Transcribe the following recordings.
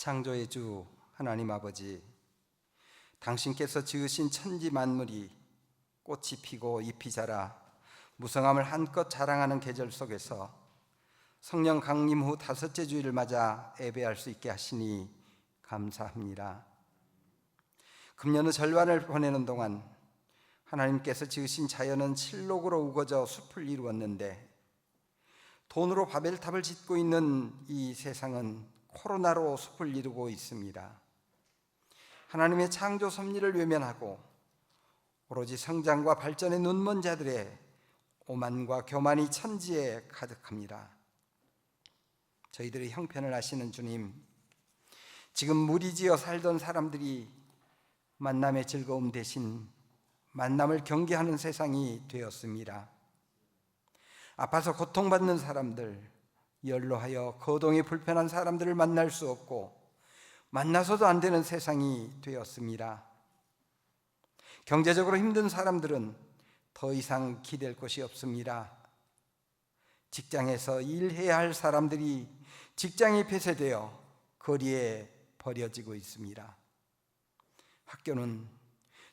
창조의 주 하나님 아버지, 당신께서 지으신 천지 만물이 꽃이 피고 잎이 자라 무성함을 한껏 자랑하는 계절 속에서 성령 강림 후 다섯째 주일을 맞아 예배할 수 있게 하시니 감사합니다. 금년의 절반을 보내는 동안 하나님께서 지으신 자연은 칠록으로 우거져 숲을 이루었는데, 돈으로 바벨탑을 짓고 있는 이 세상은 코로나로 숲을 이루고 있습니다. 하나님의 창조 섭리를 외면하고 오로지 성장과 발전에 눈먼 자들의 오만과 교만이 천지에 가득합니다. 저희들의 형편을 아시는 주님, 지금 무리지어 살던 사람들이 만남의 즐거움 대신 만남을 경계하는 세상이 되었습니다. 아파서 고통받는 사람들, 연로하여 거동이 불편한 사람들을 만날 수 없고 만나서도 안 되는 세상이 되었습니다. 경제적으로 힘든 사람들은 더 이상 기댈 곳이 없습니다. 직장에서 일해야 할 사람들이 직장이 폐쇄되어 거리에 버려지고 있습니다. 학교는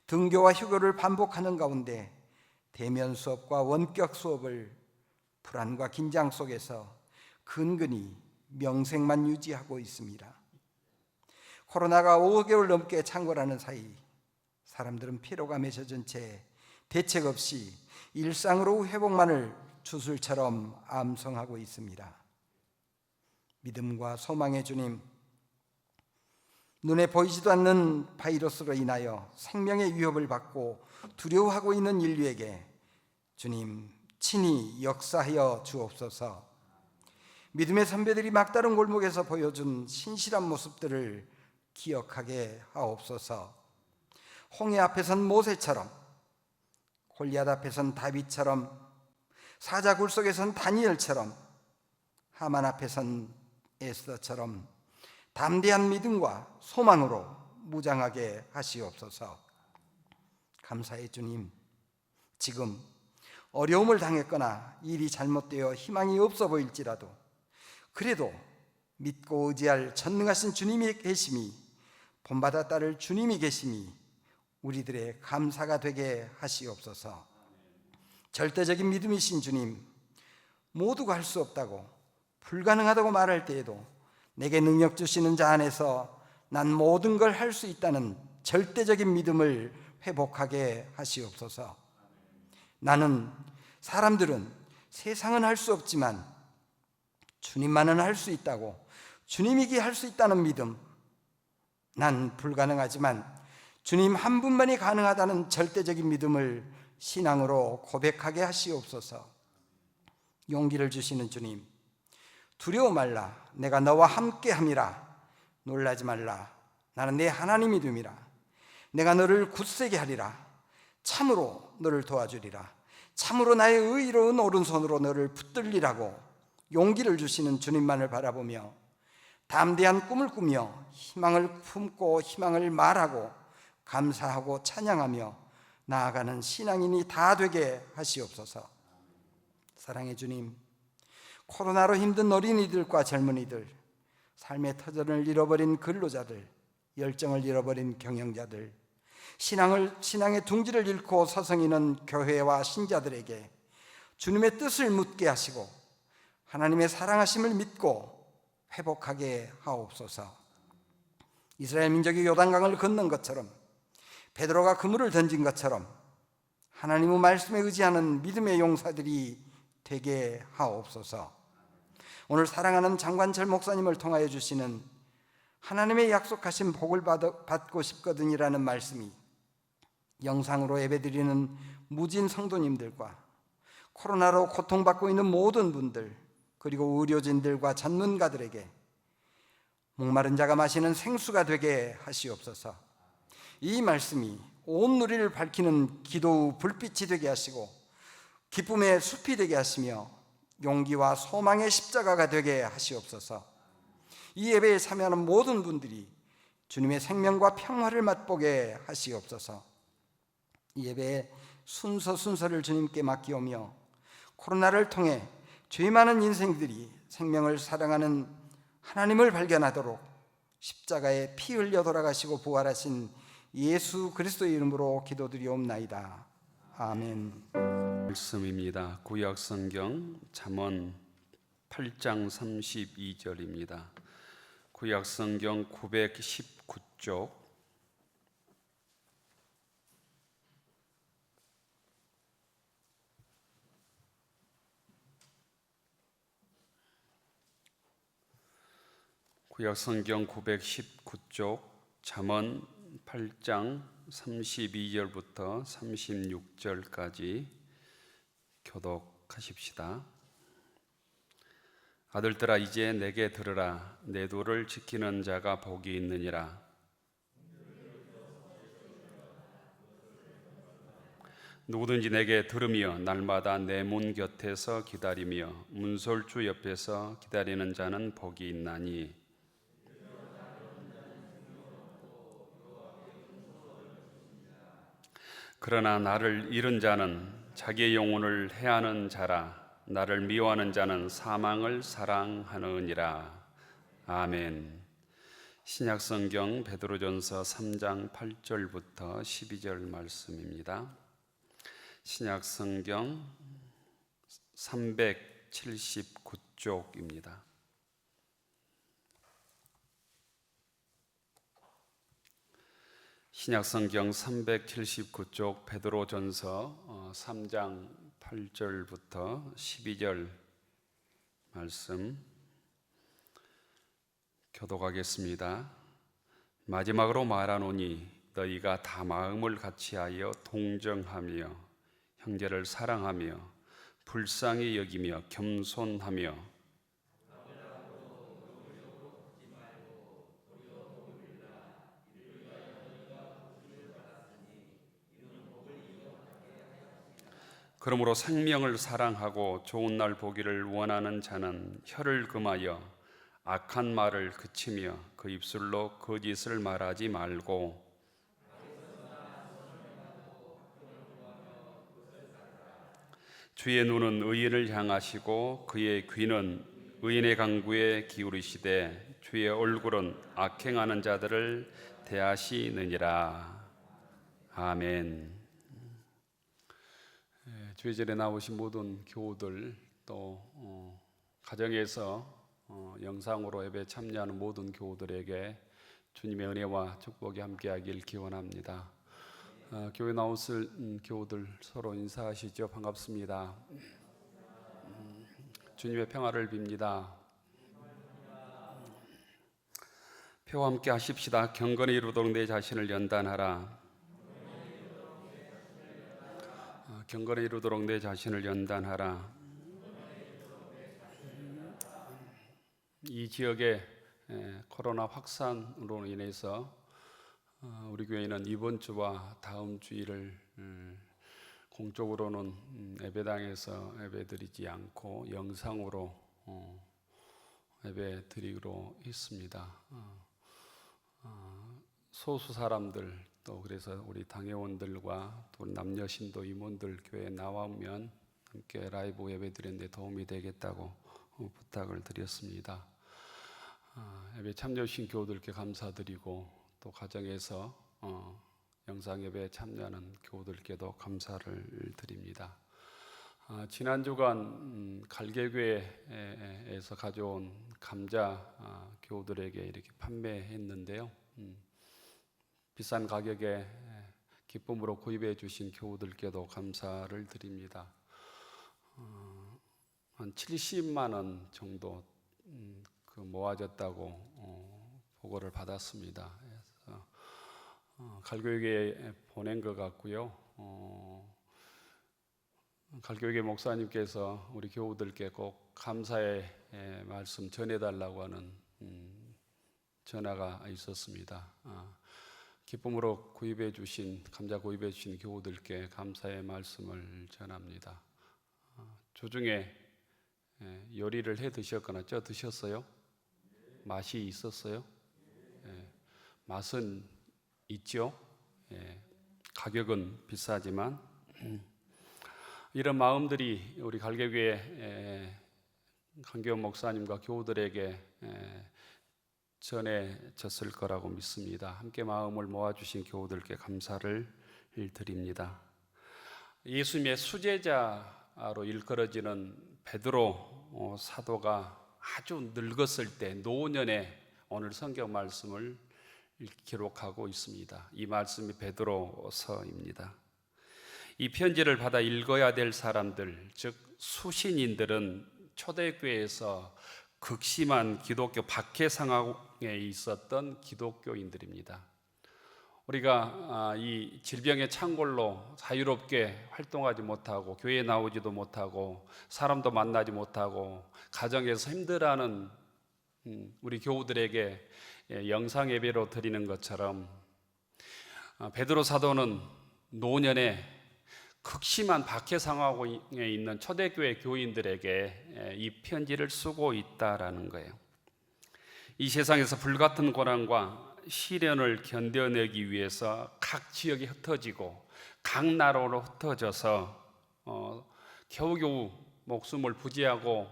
등교와 휴교를 반복하는 가운데 대면 수업과 원격 수업을 불안과 긴장 속에서 근근히 명색만 유지하고 있습니다. 코로나가 5개월 넘게 창궐하는 사이 사람들은 피로감에 젖은 채 대책 없이 일상으로 회복만을 주술처럼 암송하고 있습니다. 믿음과 소망의 주님, 눈에 보이지도 않는 바이러스로 인하여 생명의 위협을 받고 두려워하고 있는 인류에게 주님 친히 역사하여 주옵소서. 믿음의 선배들이 막다른 골목에서 보여준 신실한 모습들을 기억하게 하옵소서. 홍해 앞에선 모세처럼, 골리앗 앞에선 다윗처럼, 사자 굴 속에선 다니엘처럼, 하만 앞에선 에스더처럼 담대한 믿음과 소망으로 무장하게 하시옵소서. 감사의 주님, 지금 어려움을 당했거나 일이 잘못되어 희망이 없어 보일지라도 그래도 믿고 의지할 전능하신 주님이 계심이, 본받아 따를 주님이 계심이 우리들의 감사가 되게 하시옵소서. 절대적인 믿음이신 주님, 모두가 할 수 없다고, 불가능하다고 말할 때에도 내게 능력 주시는 자 안에서 난 모든 걸 할 수 있다는 절대적인 믿음을 회복하게 하시옵소서. 사람들은 세상은 할 수 없지만 주님만은 할 수 있다고, 주님이기에 할 수 있다는 믿음, 난 불가능하지만 주님 한 분만이 가능하다는 절대적인 믿음을 신앙으로 고백하게 하시옵소서. 용기를 주시는 주님, 두려워 말라, 내가 너와 함께함이라. 놀라지 말라, 나는 내 하나님이 됨이라. 내가 너를 굳세게 하리라. 참으로 너를 도와주리라. 참으로 나의 의로운 오른손으로 너를 붙들리라고 용기를 주시는 주님만을 바라보며 담대한 꿈을 꾸며 희망을 품고 희망을 말하고 감사하고 찬양하며 나아가는 신앙인이 다 되게 하시옵소서. 사랑의 주님, 코로나로 힘든 어린이들과 젊은이들, 삶의 터전을 잃어버린 근로자들, 열정을 잃어버린 경영자들, 신앙의 둥지를 잃고 서성이는 교회와 신자들에게 주님의 뜻을 묻게 하시고 하나님의 사랑하심을 믿고 회복하게 하옵소서. 이스라엘 민족이 요단강을 건넌 것처럼, 베드로가 그물을 던진 것처럼 하나님의 말씀에 의지하는 믿음의 용사들이 되게 하옵소서. 오늘 사랑하는 장관철 목사님을 통하여 주시는 하나님의 약속하신 복을 받고 싶거든이라는 말씀이 영상으로 예배드리는 무진 성도님들과 코로나로 고통받고 있는 모든 분들, 그리고 의료진들과 전문가들에게 목마른 자가 마시는 생수가 되게 하시옵소서. 이 말씀이 온 누리를 밝히는 기도의 불빛이 되게 하시고 기쁨의 숲이 되게 하시며 용기와 소망의 십자가가 되게 하시옵소서. 이 예배에 참여하는 모든 분들이 주님의 생명과 평화를 맛보게 하시옵소서. 이 예배의 순서를 주님께 맡기오며 코로나를 통해 죄 많은 인생들이 생명을 사랑하는 하나님을 발견하도록 십자가에 피 흘려 돌아가시고 부활하신 예수 그리스도의 이름으로 기도드리옵나이다. 아멘. 말씀입니다. 구약 성경 잠언 8장 32절입니다. 구약 성경 919쪽 구약 성경 919쪽 잠언 8장 32절부터 36절까지 교독하십시다. 아들들아 이제 내게 들으라. 내 도를 지키는 자가 복이 있느니라. 누구든지 내게 들으며 날마다 내 문 곁에서 기다리며 문설주 옆에서 기다리는 자는 복이 있나니 그러나 나를 잃은 자는 자기의 영혼을 해하는 자라. 나를 미워하는 자는 사망을 사랑하느니라. 아멘. 신약성경 베드로전서 3장 8절부터 12절 말씀입니다. 신약성경 379쪽입니다. 신약성경 379쪽 베드로전서 3장 8절부터 12절 말씀 교독하겠습니다. 마지막으로 말하노니 너희가 다 마음을 같이하여 동정하며 형제를 사랑하며 불쌍히 여기며 겸손하며 그러므로 생명을 사랑하고 좋은 날 보기를 원하는 자는 혀를 금하여 악한 말을 그치며 그 입술로 거짓을 말하지 말고 주의 눈은 의인을 향하시고 그의 귀는 의인의 간구에 기울이시되 주의 얼굴은 악행하는 자들을 대하시느니라. 아멘. 주일절에 나오신 모든 교우들 또 가정에서 영상으로 예배 참여하는 모든 교우들에게 주님의 은혜와 축복이 함께하길 기원합니다. 교회 나오실 교우들 서로 인사하시죠. 반갑습니다. 주님의 평화를 빕니다. 표와 함께 하십시다. 경건에 이르도록 내 자신을 연단하라. 경건에 이르도록 내 자신을 연단하라. 이 지역의 코로나 확산으로 인해서 우리 교회는 이번 주와 다음 주일을 공적으로는 예배당에서 예배드리지 않고 영상으로 예배드리기로 했습니다. 소수 사람들 또 그래서 우리 당회원들과 또 남녀 신도 임원들 교회에 나오면 함께 라이브 예배드리는데 도움이 되겠다고 부탁을 드렸습니다. 예배 참여하신 교우들께 감사드리고 또 가정에서 영상 예배에 참여하는 교우들께도 감사를 드립니다. 지난 주간 갈개교회에서 가져온 감자 교우들에게 이렇게 판매했는데요. 비싼 가격에 기쁨으로 구입해 주신 교우들께도 감사를 드립니다. 한 70만 원 정도 모아졌다고 보고를 받았습니다. 그래서 갈교육에 보낸 것 같고요. 갈교육의 목사님께서 우리 교우들께 꼭 감사의 말씀 전해달라고 하는 전화가 있었습니다. 기쁨으로 구입해 주신 감자 구입해 주신 교우들께 감사의 말씀을 전합니다. 주중에 요리를 해 드셨거나 쪄 드셨어요? 맛이 있었어요? 맛은 있죠. 가격은 비싸지만 이런 마음들이 우리 갈개교회 강교원 목사님과 교우들에게 전해졌을 거라고 믿습니다. 함께 마음을 모아주신 교우들께 감사를 드립니다. 예수님의 수제자로 일컬어지는 베드로 사도가 아주 늙었을 때 노년에 오늘 성경 말씀을 기록하고 있습니다. 이 말씀이 베드로서입니다. 이 편지를 받아 읽어야 될 사람들, 즉 수신인들은 초대교회에서 극심한 기독교 박해 상황에 있었던 기독교인들입니다. 우리가 이 질병의 창궐로 자유롭게 활동하지 못하고 교회에 나오지도 못하고 사람도 만나지 못하고 가정에서 힘들어하는 우리 교우들에게 영상 예배로 드리는 것처럼 베드로 사도는 노년에 극심한 박해 상황에 있는 초대교회 교인들에게 이 편지를 쓰고 있다라는 거예요. 이 세상에서 불같은 고난과 시련을 견뎌내기 위해서 각 지역에 흩어지고 각 나라로 흩어져서 겨우겨우 목숨을 부지하고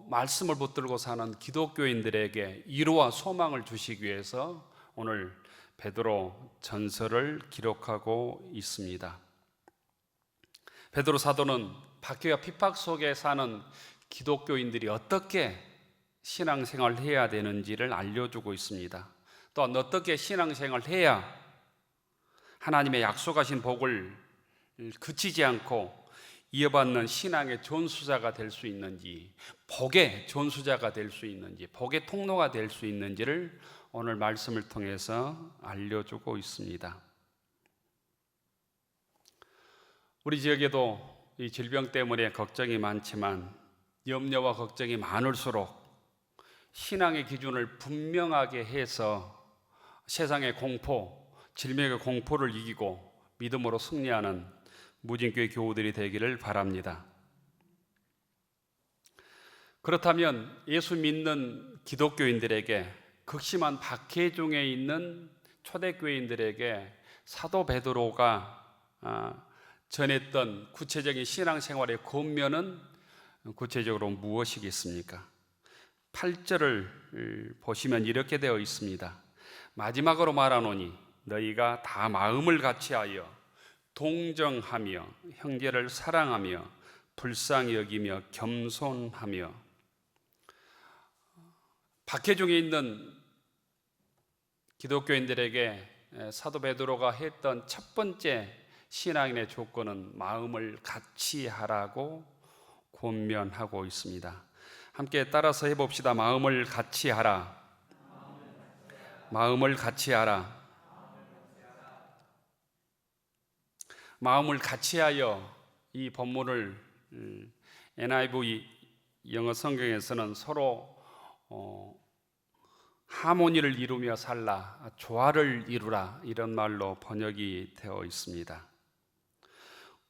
말씀을 붙들고 사는 기독교인들에게 위로와 소망을 주시기 위해서 오늘 베드로 전서를 기록하고 있습니다. 베드로 사도는 박해와 핍박 속에 사는 기독교인들이 어떻게 신앙생활을 해야 되는지를 알려주고 있습니다. 또한 어떻게 신앙생활을 해야 하나님의 약속하신 복을 그치지 않고 이어받는 신앙의 전수자가 될 수 있는지, 복의 전수자가 될 수 있는지, 복의 통로가 될 수 있는지를 오늘 말씀을 통해서 알려주고 있습니다. 우리 지역에도 이 질병 때문에 걱정이 많지만 염려와 걱정이 많을수록 신앙의 기준을 분명하게 해서 세상의 공포, 질병의 공포를 이기고 믿음으로 승리하는 무진교회 교우들이 되기를 바랍니다. 그렇다면 예수 믿는 기독교인들에게 극심한 박해 중에 있는 초대교인들에게 사도 베드로가 전했던 구체적인 신앙생활의 권면은 구체적으로 무엇이겠습니까? 8절을 보시면 이렇게 되어 있습니다. 마지막으로 말하노니 너희가 다 마음을 같이하여 동정하며 형제를 사랑하며 불쌍히 여기며 겸손하며. 박해 중에 있는 기독교인들에게 사도 베드로가 했던 첫 번째 신앙인의 조건은 마음을 같이 하라고 권면하고 있습니다. 함께 따라서 해봅시다. 마음을 같이 하라. 마음을 같이 하라. 마음을 같이하여, 이 본문을 NIV 영어 성경에서는 서로 하모니를 이루며 살라, 조화를 이루라, 이런 말로 번역이 되어 있습니다.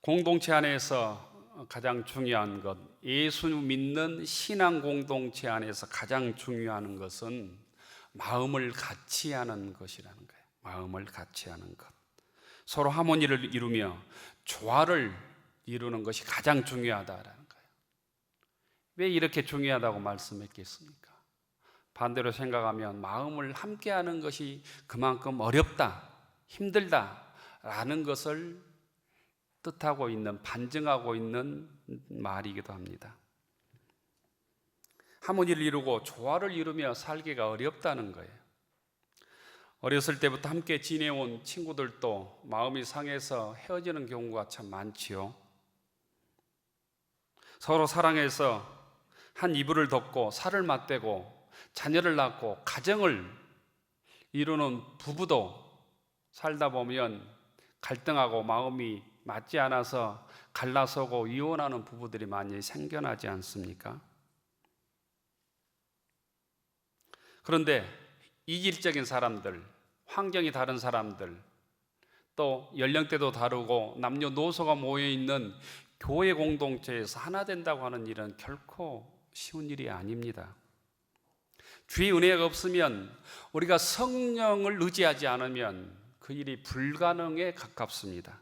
공동체 안에서 가장 중요한 것, 예수 믿는 신앙 공동체 안에서 가장 중요한 것은 마음을 같이 하는 것이라는 거예요. 마음을 같이 하는 것, 서로 하모니를 이루며 조화를 이루는 것이 가장 중요하다라는 거예요. 왜 이렇게 중요하다고 말씀했겠습니까? 반대로 생각하면 마음을 함께하는 것이 그만큼 어렵다, 힘들다라는 것을 뜻하고 있는, 반증하고 있는 말이기도 합니다. 하모니를 이루고 조화를 이루며 살기가 어렵다는 거예요. 어렸을 때부터 함께 지내온 친구들도 마음이 상해서 헤어지는 경우가 참 많지요. 서로 사랑해서 한 이불을 덮고 살을 맞대고 자녀를 낳고 가정을 이루는 부부도 살다 보면 갈등하고 마음이 맞지 않아서 갈라서고 이혼하는 부부들이 많이 생겨나지 않습니까? 그런데 이질적인 사람들, 환경이 다른 사람들, 또 연령대도 다르고 남녀노소가 모여있는 교회 공동체에서 하나 된다고 하는 일은 결코 쉬운 일이 아닙니다. 주의 은혜가 없으면, 우리가 성령을 의지하지 않으면 그 일이 불가능에 가깝습니다.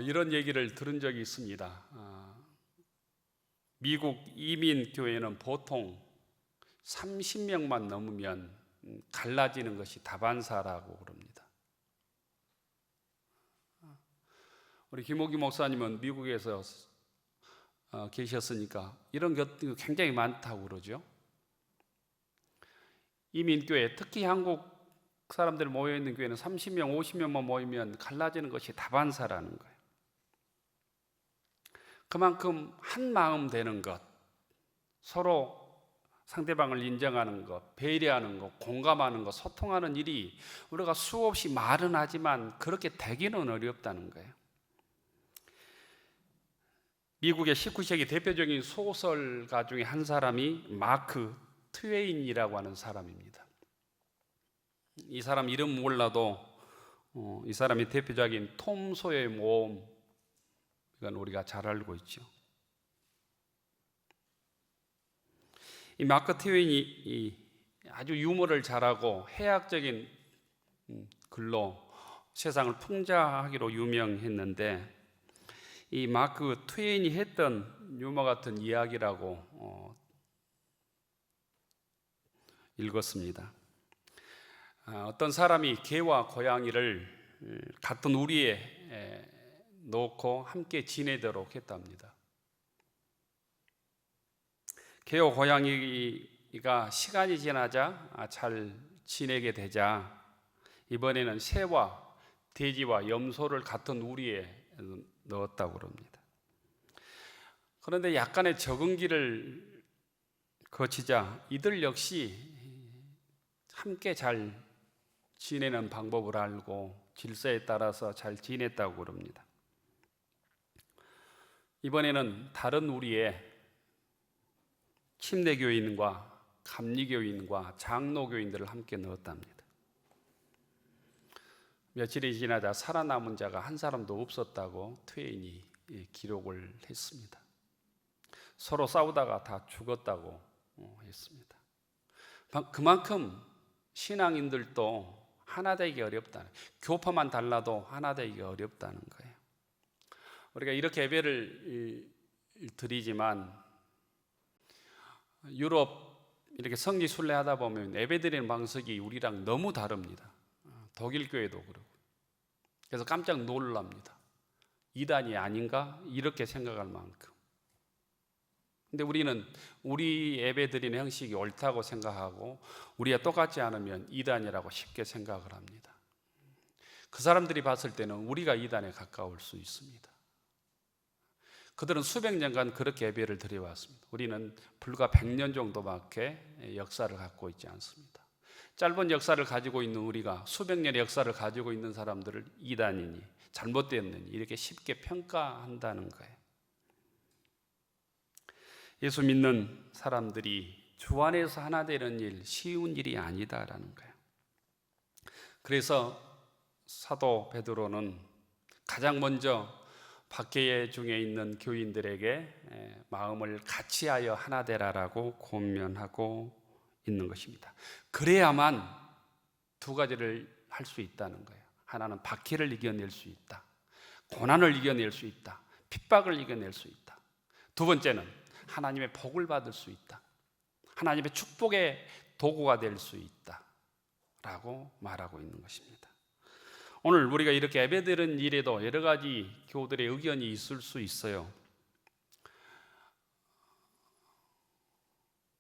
이런 얘기를 들은 적이 있습니다. 미국 이민교회는 보통 30명만 넘으면 갈라지는 것이 다반사라고 그럽니다. 우리 김옥기 목사님은 미국에서 계셨으니까 이런 것들이 굉장히 많다고 그러죠. 이민교회, 특히 한국 사람들 모여있는 교회는 30명, 50명만 모이면 갈라지는 것이 다반사라는 거예요. 그만큼 한 마음 되는 것, 서로 상대방을 인정하는 것, 배려하는 것, 공감하는 것, 소통하는 일이 우리가 수없이 말은 하지만 그렇게 되기는 어렵다는 거예요. 미국의 19세기 대표적인 소설가 중에 한 사람이 마크 트웨인이라고 하는 사람입니다. 이 사람 이름 몰라도 이 사람이 대표적인 톰 소여의 모험, 이건 우리가 잘 알고 있죠. 이 마크 트웨인이 아주 유머를 잘하고 해학적인 글로 세상을 풍자하기로 유명했는데, 이 마크 트웨인이 했던 유머 같은 이야기라고 읽었습니다. 어떤 사람이 개와 고양이를 같은 우리에 놓고 함께 지내도록 했답니다. 개와 고양이가 시간이 지나자 잘 지내게 되자 이번에는 새와 돼지와 염소를 같은 우리에 넣었다고 그럽니다. 그런데 약간의 적응기를 거치자 이들 역시 함께 잘 지내는 방법을 알고 질서에 따라서 잘 지냈다고 그럽니다. 이번에는 다른 우리에 침례교인과 감리교인과 장로교인들을 함께 넣었답니다. 며칠이 지나자 살아남은 자가 한 사람도 없었다고 트웨인이 기록을 했습니다. 서로 싸우다가 다 죽었다고 했습니다. 그만큼 신앙인들도 하나 되기 어렵다는, 교파만 달라도 하나 되기 어렵다는 거예요. 우리가 이렇게 예배를 드리지만 유럽 이렇게 성지 순례하다 보면 예배드리는 방식이 우리랑 너무 다릅니다. 독일 교회도 그러고. 그래서 깜짝 놀랍니다. 이단이 아닌가? 이렇게 생각할 만큼. 근데 우리는 우리 예배 드리는 형식이 옳다고 생각하고 우리가 똑같지 않으면 이단이라고 쉽게 생각을 합니다. 그 사람들이 봤을 때는 우리가 이단에 가까울 수 있습니다. 그들은 수백 년간 그렇게 예배를 드려왔습니다. 우리는 불과 100년 정도밖에 역사를 갖고 있지 않습니다. 짧은 역사를 가지고 있는 우리가 수백 년의 역사를 가지고 있는 사람들을 이단이니 잘못되었느니 이렇게 쉽게 평가한다는 거예요. 예수 믿는 사람들이 주 안에서 하나 되는 일, 쉬운 일이 아니다라는 거예요. 그래서 사도 베드로는 가장 먼저 박해 중에 있는 교인들에게 마음을 같이하여 하나 되라라고 권면하고 있는 것입니다. 그래야만 두 가지를 할 수 있다는 거예요. 하나는 박해를 이겨낼 수 있다. 고난을 이겨낼 수 있다. 핍박을 이겨낼 수 있다. 두 번째는 하나님의 복을 받을 수 있다. 하나님의 축복의 도구가 될 수 있다 라고 말하고 있는 것입니다. 오늘 우리가 이렇게 예배드리는 일에도 여러 가지 교우들의 의견이 있을 수 있어요.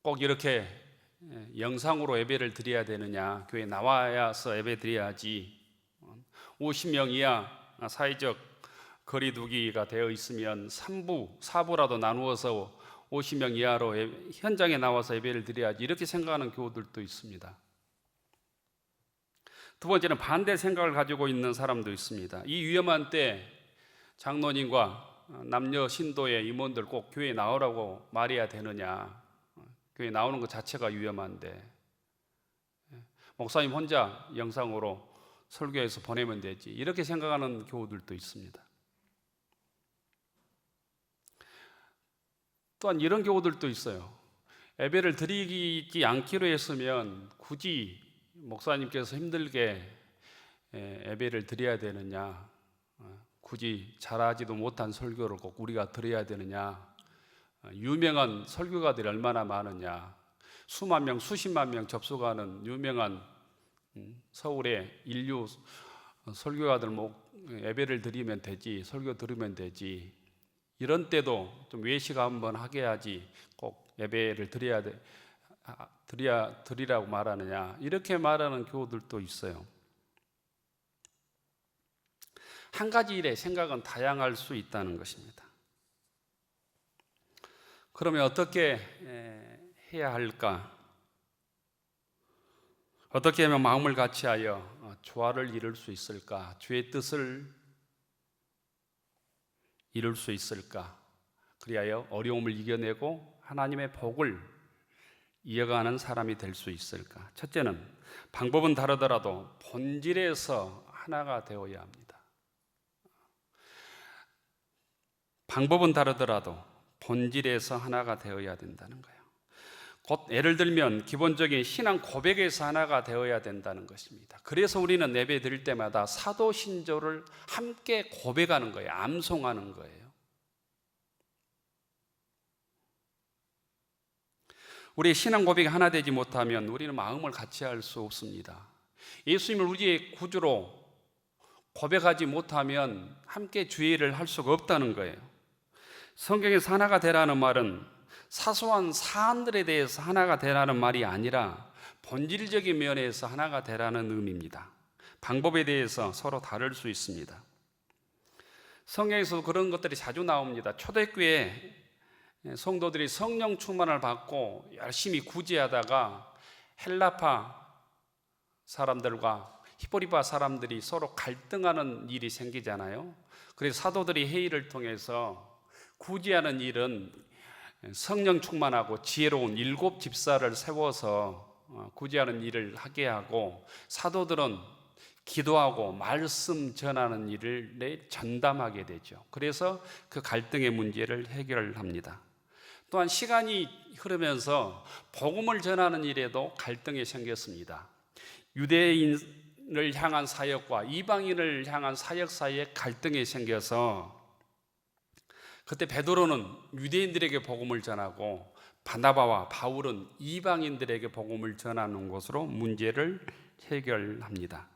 꼭 이렇게 영상으로 예배를 드려야 되느냐, 교회에 나와서 예배 드려야지, 50명 이하 사회적 거리두기가 되어 있으면 3부, 4부라도 나누어서 50명 이하로 현장에 나와서 예배를 드려야지, 이렇게 생각하는 교우들도 있습니다. 두 번째는 반대 생각을 가지고 있는 사람도 있습니다. 이 위험한 때 장로님과 남녀 신도의 임원들 꼭 교회에 나오라고 말해야 되느냐, 교회에 나오는 것 자체가 위험한데 목사님 혼자 영상으로 설교해서 보내면 되지, 이렇게 생각하는 교우들도 있습니다. 또한 이런 교우들도 있어요. 예배를 드리지 않기로 했으면 굳이 목사님께서 힘들게 예배를 드려야 되느냐, 굳이 잘하지도 못한 설교를 꼭 우리가 드려야 되느냐, 유명한 설교가들이 얼마나 많으냐, 수만 명, 수십만 명 접속하는 유명한 서울의 인류 설교가들 예배를 드리면 되지, 설교 들으면 되지, 이런 때도 좀 외식 한번 하게 해야지 꼭 예배를 드리라고 말하느냐, 이렇게 말하는 교우들도 있어요. 한 가지 일의 생각은 다양할 수 있다는 것입니다. 그러면 어떻게 해야 할까? 어떻게 하면 마음을 같이하여 조화를 이룰 수 있을까? 주의 뜻을 이룰 수 있을까? 그리하여 어려움을 이겨내고 하나님의 복을 이어가는 사람이 될 수 있을까? 첫째는 방법은 다르더라도 본질에서 하나가 되어야 합니다. 방법은 다르더라도 본질에서 하나가 되어야 된다는 거예요. 곧 예를 들면 기본적인 신앙 고백에서 하나가 되어야 된다는 것입니다. 그래서 우리는 예배 드릴 때마다 사도신조를 함께 고백하는 거예요. 암송하는 거예요. 우리의 신앙 고백이 하나 되지 못하면 우리는 마음을 같이 할 수 없습니다. 예수님을 우리의 구주로 고백하지 못하면 함께 주의 일을 할 수가 없다는 거예요. 성경에서 하나가 되라는 말은 사소한 사안들에 대해서 하나가 되라는 말이 아니라 본질적인 면에서 하나가 되라는 의미입니다. 방법에 대해서 서로 다를 수 있습니다. 성경에서 그런 것들이 자주 나옵니다. 초대교회 성도들이 성령 충만을 받고 열심히 구제하다가 헬라파 사람들과 히브리파 사람들이 서로 갈등하는 일이 생기잖아요. 그래서 사도들이 회의를 통해서 구제하는 일은 성령 충만하고 지혜로운 7 집사를 세워서 구제하는 일을 하게 하고, 사도들은 기도하고 말씀 전하는 일을 전담하게 되죠. 그래서 그 갈등의 문제를 해결합니다. 또한 시간이 흐르면서 복음을 전하는 일에도 갈등이 생겼습니다. 유대인을 향한 사역과 이방인을 향한 사역 사이에 갈등이 생겨서 그때 베드로는 유대인들에게 복음을 전하고 바나바와 바울은 이방인들에게 복음을 전하는 것으로 문제를 해결합니다.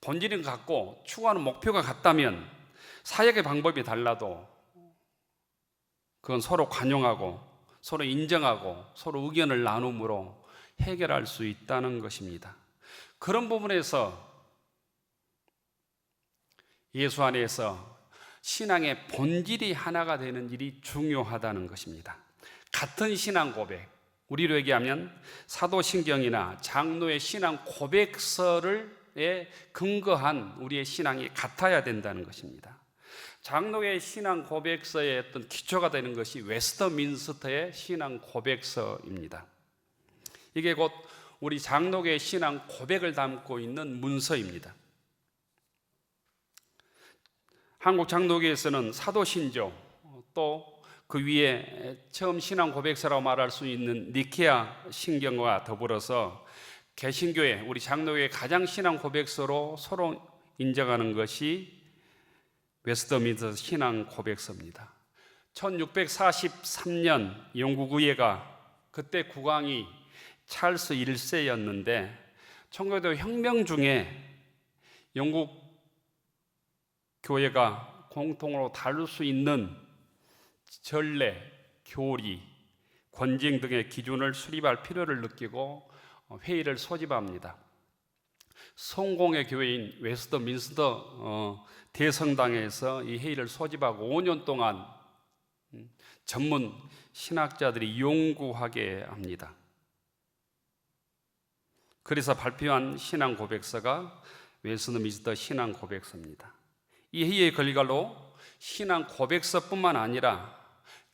본질은 같고 추구하는 목표가 같다면 사역의 방법이 달라도 그건 서로 관용하고 서로 인정하고 서로 의견을 나눔으로 해결할 수 있다는 것입니다. 그런 부분에서 예수 안에서 신앙의 본질이 하나가 되는 일이 중요하다는 것입니다. 같은 신앙 고백, 우리로 얘기하면 사도신경이나 장로의 신앙 고백서에 근거한 우리의 신앙이 같아야 된다는 것입니다. 장로의 신앙 고백서의 어떤 기초가 되는 것이 웨스터민스터의 신앙 고백서입니다. 이게 곧 우리 장로의 신앙 고백을 담고 있는 문서입니다. 한국 장로교에서는 사도신조, 또 그 위에 처음 신앙 고백서라고 말할 수 있는 니케아 신경과 더불어서 개신교회, 우리 장로교의 가장 신앙 고백서로 서로 인정하는 것이 웨스터민스터 신앙 고백서입니다. 1643년 영국 의회가, 그때 국왕이 찰스 1세였는데 1900년대 혁명 중에 영국 교회가 공통으로 다룰 수 있는 전례, 교리, 권징 등의 기준을 수립할 필요를 느끼고 회의를 소집합니다. 성공의 교회인 웨스터민스터 대성당에서 이 회의를 소집하고 5년 동안 전문 신학자들이 연구하게 합니다. 그래서 발표한 신앙 고백서가 웨스터민스터 신앙 고백서입니다. 이 회의의 결과로 신앙 고백서뿐만 아니라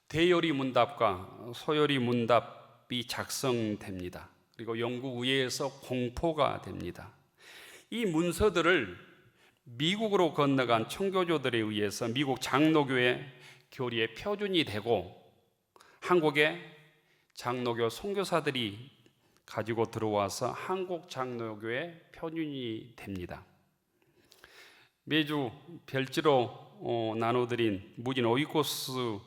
대요리 문답과 소요리 문답이 작성됩니다. 그리고 영국 의회에서 공포가 됩니다. 이 문서들을 미국으로 건너간 청교조들에 의해서 미국 장로교회 교리의 표준이 되고 한국의 장로교 선교사들이 가지고 들어와서 한국 장로교의 표준이 됩니다. 매주 별지로 나눠드린 무진 오이코스의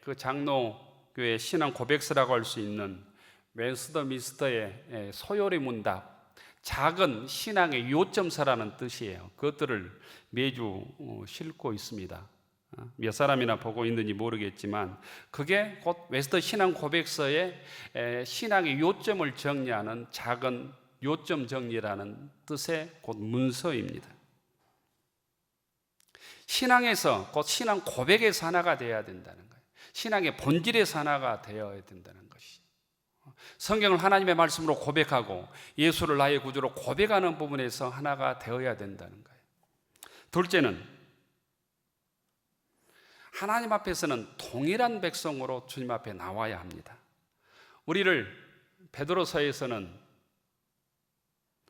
그 장로교회 신앙 고백서라고 할 수 있는 웨스트민스터의 소요리 문답, 작은 신앙의 요점서라는 뜻이에요. 그것들을 매주 싣고 있습니다. 몇 사람이나 보고 있는지 모르겠지만 그게 곧 웨스트 신앙 고백서의 신앙의 요점을 정리하는 작은 요점 정리라는 뜻의 곧 문서입니다. 신앙에서 곧 신앙 고백에서 하나가 되어야 된다는 거예요. 신앙의 본질에서 하나가 되어야 된다는 것이. 성경을 하나님의 말씀으로 고백하고 예수를 나의 구주로 고백하는 부분에서 하나가 되어야 된다는 거예요. 둘째는 하나님 앞에서는 동일한 백성으로 주님 앞에 나와야 합니다. 우리를 베드로서에서는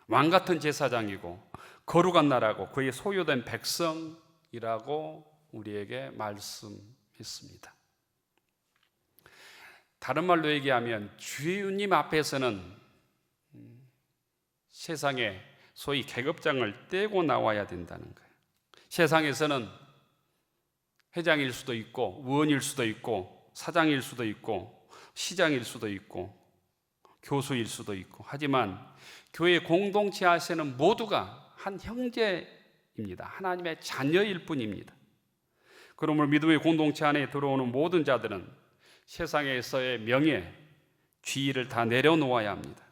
왕같은 제사장이고 거룩한 나라고 그의 소유된 백성이라고 우리에게 말씀했습니다. 다른 말로 얘기하면 주님 앞에서는 세상에 소위 계급장을 떼고 나와야 된다는 거예요. 세상에서는 회장일 수도 있고 의원일 수도 있고 사장일 수도 있고 시장일 수도 있고 교수일 수도 있고, 하지만 교회 공동체 안에서는 모두가 한 형제입니다. 하나님의 자녀일 뿐입니다. 그러므로 믿음의 공동체 안에 들어오는 모든 자들은 세상에서의 명예, 지위를 다 내려놓아야 합니다.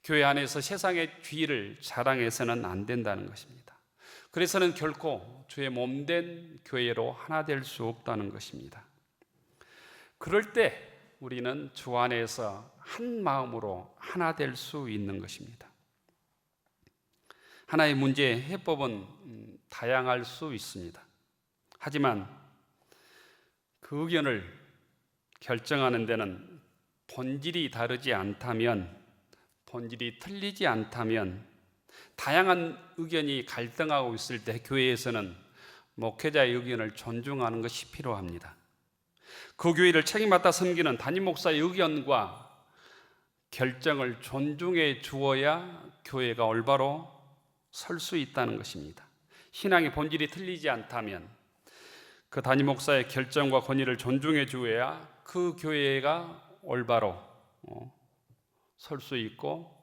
교회 안에서 세상의 지위를 자랑해서는 안 된다는 것입니다. 그래서는 결코 주의 몸된 교회로 하나 될 수 없다는 것입니다. 그럴 때 우리는 주 안에서 한 마음으로 하나 될 수 있는 것입니다. 하나의 문제의 해법은 다양할 수 있습니다. 하지만 그 의견을 결정하는 데는 본질이 다르지 않다면, 본질이 틀리지 않다면, 다양한 의견이 갈등하고 있을 때 교회에서는 목회자의 의견을 존중하는 것이 필요합니다. 그 교회를 책임맡아 섬기는 담임 목사의 의견과 결정을 존중해 주어야 교회가 올바로 설 수 있다는 것입니다. 신앙의 본질이 틀리지 않다면 그 담임 목사의 결정과 권위를 존중해 주어야 그 교회가 올바로 설 수 있고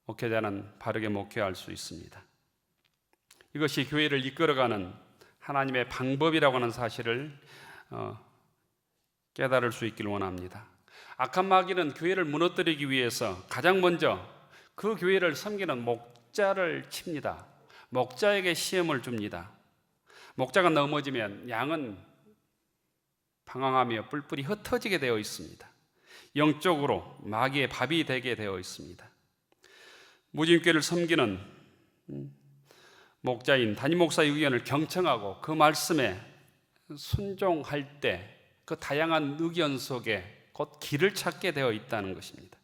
목회자는 바르게 목회할 수 있습니다. 이것이 교회를 이끌어가는 하나님의 방법이라고 하는 사실을 깨달을 수 있기를 원합니다. 악한 마귀는 교회를 무너뜨리기 위해서 가장 먼저 그 교회를 섬기는 목자를 칩니다. 목자에게 시험을 줍니다. 목자가 넘어지면 양은 방황하며 뿔뿔이 흩어지게 되어 있습니다. 영적으로 마귀의 밥이 되게 되어 있습니다. 무진교회를 섬기는 목자인 담임 목사의 의견을 경청하고 그 말씀에 순종할 때 그 다양한 의견 속에 곧 길을 찾게 되어 있다는 것입니다.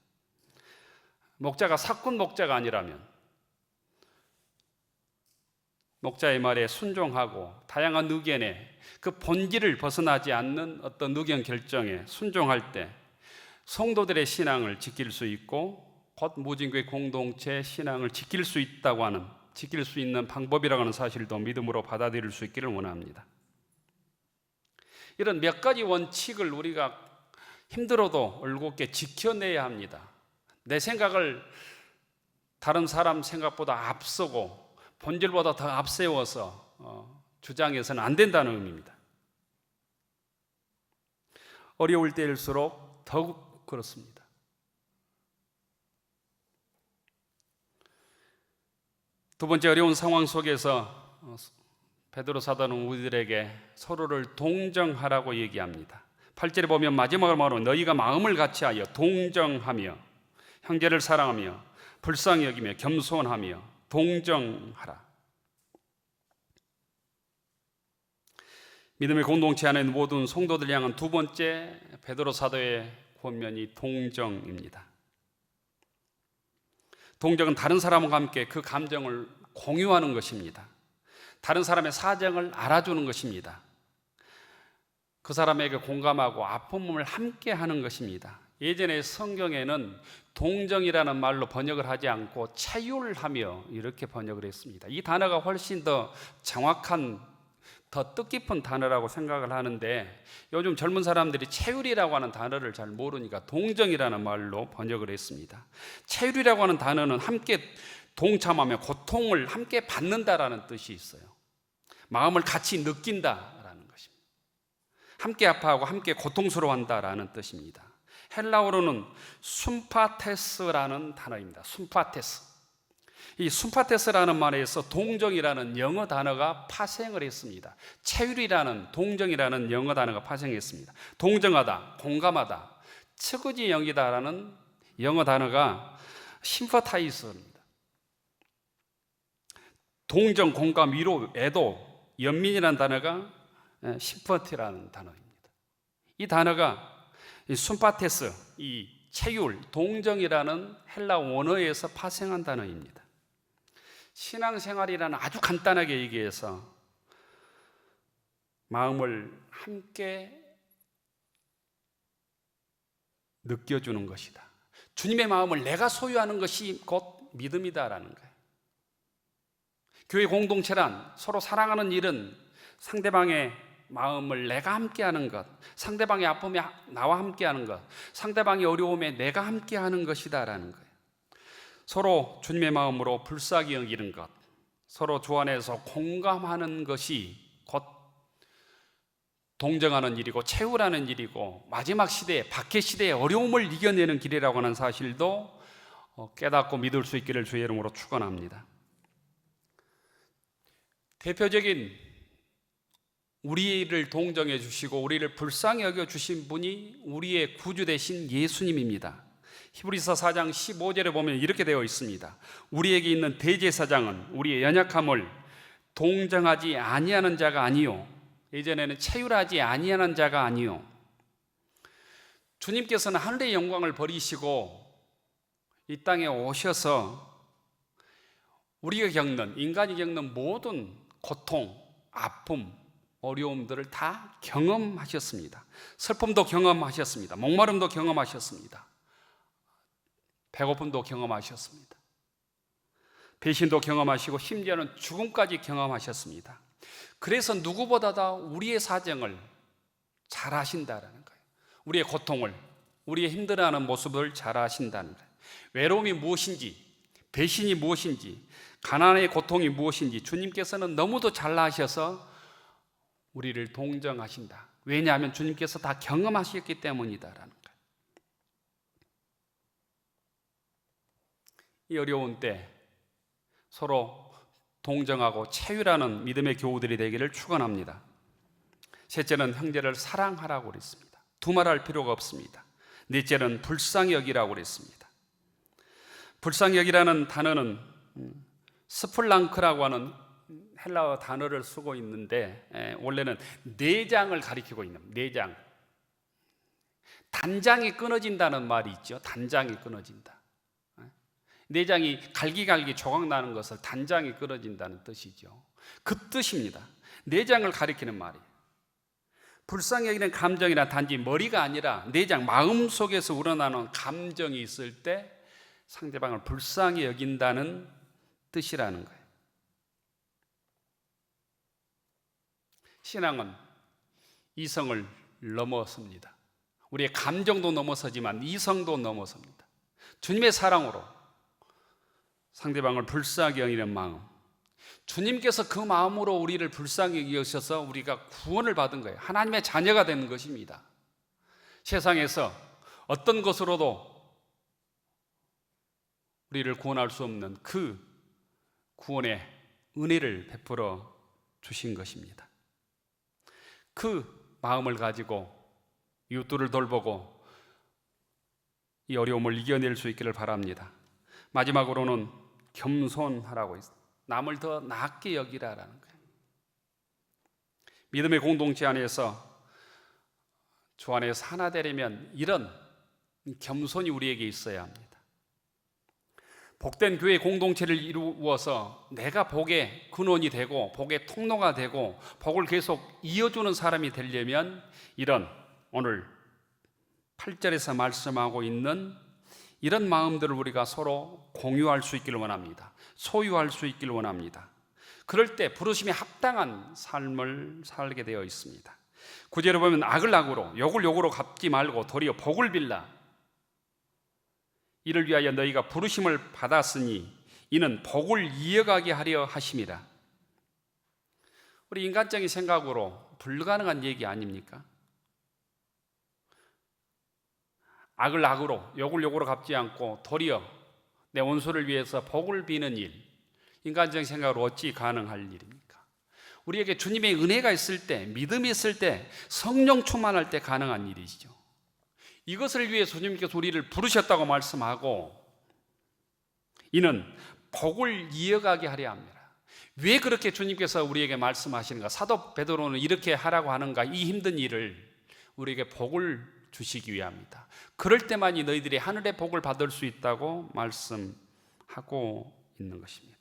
목자가 사꾼 목자가 아니라면 목자의 말에 순종하고 다양한 의견에 그 본질을 벗어나지 않는 어떤 의견 결정에 순종할 때 성도들의 신앙을 지킬 수 있고 곧 무진교회 공동체 신앙을 지킬 수 있다고 하는, 지킬 수 있는 방법이라고 하는 사실도 믿음으로 받아들일 수 있기를 원합니다. 이런 몇 가지 원칙을 우리가 힘들어도 올곧게 지켜내야 합니다. 내 생각을 다른 사람 생각보다 앞서고 본질보다 더 앞세워서 주장해서는 안 된다는 의미입니다. 어려울 때일수록 더욱 그렇습니다. 두 번째, 어려운 상황 속에서 베드로 사도는 우리들에게 서로를 동정하라고 얘기합니다. 8절에 보면 마지막으로 말하면 너희가 마음을 같이하여 동정하며 형제를 사랑하며 불쌍히 여기며 겸손하며 동정하라. 믿음의 공동체 안에 있는 모든 성도들 향한 두 번째 베드로 사도의 권면이 동정입니다. 동정은 다른 사람과 함께 그 감정을 공유하는 것입니다. 다른 사람의 사정을 알아주는 것입니다. 그 사람에게 공감하고 아픔을 함께 하는 것입니다. 예전에 성경에는 동정이라는 말로 번역을 하지 않고 차율하며 이렇게 번역을 했습니다. 이 단어가 훨씬 더 정확한 더 뜻깊은 단어라고 생각을 하는데 요즘 젊은 사람들이 체휼이라고 하는 단어를 잘 모르니까 동정이라는 말로 번역을 했습니다. 체휼이라고 하는 단어는 함께 동참하며 고통을 함께 받는다라는 뜻이 있어요. 마음을 같이 느낀다라는 것입니다. 함께 아파하고 함께 고통스러워한다라는 뜻입니다. 헬라어로는 숨파테스라는 단어입니다. 숨파테스. 이 숨파테스라는 말에서 동정이라는 영어 단어가 파생을 했습니다. 체휼이라는 동정이라는 영어 단어가 파생했습니다. 동정하다, 공감하다, 측은히 여기다라는 영어 단어가 심퍼타이스입니다. 동정, 공감, 위로, 애도, 연민이라는 단어가 심퍼티라는 단어입니다. 이 단어가 이 숨파테스, 이 체휼, 동정이라는 헬라 원어에서 파생한 단어입니다. 신앙생활이라는 아주 간단하게 얘기해서 마음을 함께 느껴주는 것이다. 주님의 마음을 내가 소유하는 것이 곧 믿음이다라는 거예요. 교회 공동체란 서로 사랑하는 일은 상대방의 마음을 내가 함께하는 것, 상대방의 아픔에 나와 함께하는 것, 상대방의 어려움에 내가 함께하는 것이다라는 거예요. 서로 주님의 마음으로 불쌍히 여기는 것, 서로 주 안에서 공감하는 것이 곧 동정하는 일이고 채우라는 일이고 마지막 시대에 박해 시대의 어려움을 이겨내는 길이라고 하는 사실도 깨닫고 믿을 수 있기를 주의 이름으로 축원합니다. 대표적인 우리를 동정해 주시고 우리를 불쌍히 여겨 주신 분이 우리의 구주 되신 예수님입니다. 히브리서 4장 15절에 보면 이렇게 되어 있습니다. 우리에게 있는 대제사장은 우리의 연약함을 동정하지 아니하는 자가 아니요, 예전에는 체휼하지 아니하는 자가 아니요. 주님께서는 하늘의 영광을 버리시고 이 땅에 오셔서 우리가 겪는, 인간이 겪는 모든 고통, 아픔, 어려움들을 다 경험하셨습니다. 슬픔도 경험하셨습니다. 목마름도 경험하셨습니다. 배고픔도 경험하셨습니다. 배신도 경험하시고 심지어는 죽음까지 경험하셨습니다. 그래서 누구보다 우리의 사정을 잘 아신다는 거예요. 우리의 고통을, 우리의 힘들어하는 모습을 잘 아신다는 거예요. 외로움이 무엇인지, 배신이 무엇인지, 가난의 고통이 무엇인지 주님께서는 너무도 잘 아셔서 우리를 동정하신다. 왜냐하면 주님께서 다 경험하셨기 때문이다라는 거예요. 이 어려운 때 서로 동정하고 체휼하는 믿음의 교우들이 되기를 축원합니다. 셋째는 형제를 사랑하라고 그랬습니다. 두말할 필요가 없습니다. 넷째는 불쌍히 여기라고 그랬습니다. 불쌍히 여기라는 단어는 스플랑크라고 하는 헬라어 단어를 쓰고 있는데 원래는 내장을 가리키고 있는, 내장, 단장이 끊어진다는 말이 있죠. 단장이 끊어진다. 내장이 갈기갈기 조각 나는 것을 단장이 끊어진다는 뜻이죠. 그 뜻입니다. 내장을 가리키는 말이에요. 불쌍히 여기는 감정이란 단지 머리가 아니라 내장, 마음 속에서 우러나는 감정이 있을 때 상대방을 불쌍히 여긴다는 뜻이라는 거예요. 신앙은 이성을 넘어섭니다. 우리의 감정도 넘어서지만 이성도 넘어섭니다. 주님의 사랑으로 상대방을 불쌍히 여기는 마음, 주님께서 그 마음으로 우리를 불쌍히 여기셔서 우리가 구원을 받은 거예요. 하나님의 자녀가 되는 것입니다. 세상에서 어떤 것으로도 우리를 구원할 수 없는 그 구원의 은혜를 베풀어 주신 것입니다. 그 마음을 가지고 이웃들을 돌보고 이 어려움을 이겨낼 수 있기를 바랍니다. 마지막으로는 겸손하라고 있습니다. 남을 더 낮게 여기라라는 거예요. 믿음의 공동체 안에서 주 안에서 하나 되려면 이런 겸손이 우리에게 있어야 합니다. 복된 교회 공동체를 이루어서 내가 복의 근원이 되고 복의 통로가 되고 복을 계속 이어주는 사람이 되려면 이런 오늘 8절에서 말씀하고 있는 이런 마음들을 우리가 서로 공유할 수 있기를 원합니다. 소유할 수 있기를 원합니다. 그럴 때 부르심에 합당한 삶을 살게 되어 있습니다. 구절에 보면 악을 악으로 욕을 욕으로 갚지 말고 도리어 복을 빌라. 이를 위하여 너희가 부르심을 받았으니 이는 복을 이어가게 하려 하심이라. 우리 인간적인 생각으로 불가능한 얘기 아닙니까? 악을 악으로 욕을 욕으로 갚지 않고 도리어 내 원수를 위해서 복을 비는 일, 인간적인 생각으로 어찌 가능할 일입니까? 우리에게 주님의 은혜가 있을 때, 믿음이 있을 때, 성령 충만할 때 가능한 일이죠. 이것을 위해 주님께서 우리를 부르셨다고 말씀하고 이는 복을 이어가게 하려 합니다. 왜 그렇게 주님께서 우리에게 말씀하시는가? 사도 베드로는 이렇게 하라고 하는가? 이 힘든 일을 우리에게 복을 주시기 위함이다. 그럴 때만이 너희들이 하늘의 복을 받을 수 있다고 말씀하고 있는 것입니다.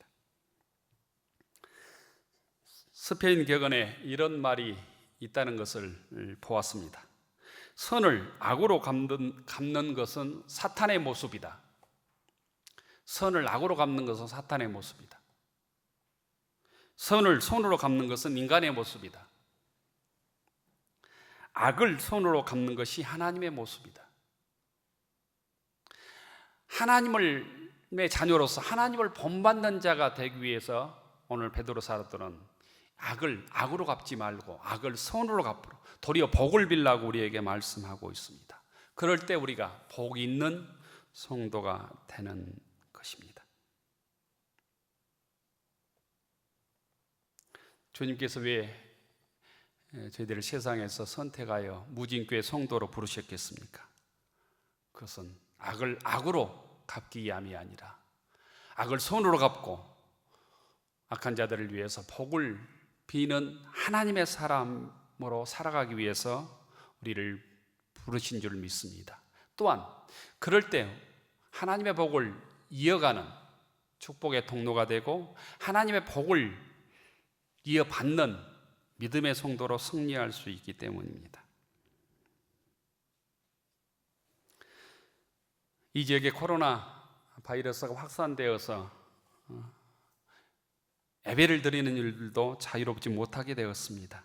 스페인 격언에 이런 말이 있다는 것을 보았습니다. 선을 악으로 갚는 것은 사탄의 모습이다. 선을 악으로 갚는 것은 사탄의 모습이다. 선을 손으로 갚는 것은 인간의 모습이다. 악을 손으로 갚는 것이 하나님의 모습이다. 하나님의 자녀로서 하나님을 본받는 자가 되기 위해서 오늘 베드로 사도들은 악을 악으로 갚지 말고 악을 선으로 갚으로 도리어 복을 빌라고 우리에게 말씀하고 있습니다. 그럴 때 우리가 복 있는 성도가 되는 것입니다. 주님께서 왜 저희들을 세상에서 선택하여 무진교회 성도로 부르셨겠습니까? 그것은 악을 악으로 갚기 위함이 아니라 악을 손으로 갚고 악한 자들을 위해서 복을 비는 하나님의 사람으로 살아가기 위해서 우리를 부르신 줄 믿습니다. 또한 그럴 때 하나님의 복을 이어가는 축복의 통로가 되고 하나님의 복을 이어받는 믿음의 성도로 승리할 수 있기 때문입니다. 이 지역에 코로나 바이러스가 확산되어서 예배를 드리는 일들도 자유롭지 못하게 되었습니다.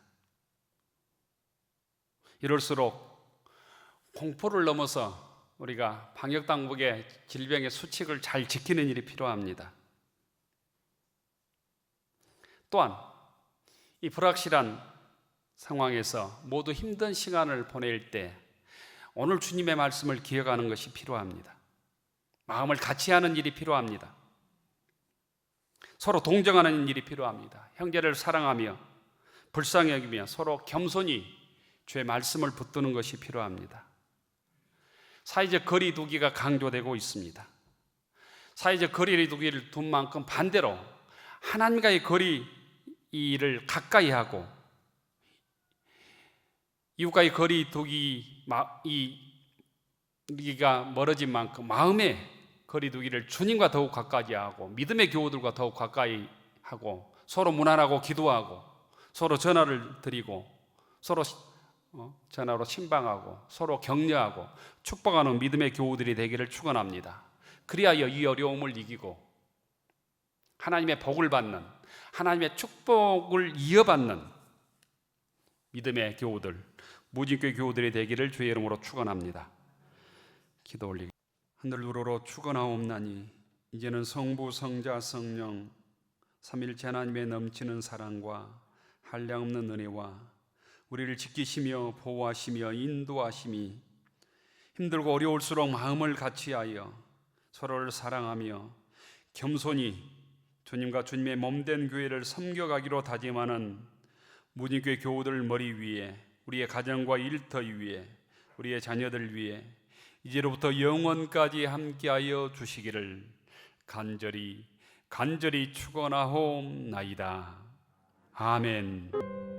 이럴수록 공포를 넘어서 우리가 방역당국의 질병의 수칙을 잘 지키는 일이 필요합니다. 또한 이 불확실한 상황에서 모두 힘든 시간을 보낼 때 오늘 주님의 말씀을 기억하는 것이 필요합니다. 마음을 같이 하는 일이 필요합니다. 서로 동정하는 일이 필요합니다. 형제를 사랑하며 불쌍히 여기며 서로 겸손히 주의 말씀을 붙드는 것이 필요합니다. 사회적 거리 두기가 강조되고 있습니다. 사회적 거리 두기를 둔 만큼 반대로 하나님과의 거리를 가까이 하고 이웃과의 거리 두기가 멀어진 만큼 마음의 거리 두기를 주님과 더욱 가까이 하고 믿음의 교우들과 더욱 가까이 하고 서로 문안하고 기도하고 서로 전화를 드리고 서로 전화로 신방하고 서로 격려하고 축복하는 믿음의 교우들이 되기를 축원합니다. 그리하여 이 어려움을 이기고 하나님의 복을 받는 하나님의 축복을 이어받는 믿음의 교우들, 무진교회 교우들이 되기를 주의 이름으로 축원합니다. 기도 올리기. 하늘 우러러 축원하옵나니 이제는 성부, 성자, 성령 삼일체 하나님의 넘치는 사랑과 한량없는 은혜와 우리를 지키시며 보호하시며 인도하심이 힘들고 어려울수록 마음을 같이하여 서로를 사랑하며 겸손히 주님과 주님의 몸된 교회를 섬겨가기로 다짐하는 무진교회 교우들 머리 위에 우리의 가정과 일터 위에 우리의 자녀들 위에 이제로부터 영원까지 함께하여 주시기를 간절히 축원하옵나이다. 아멘.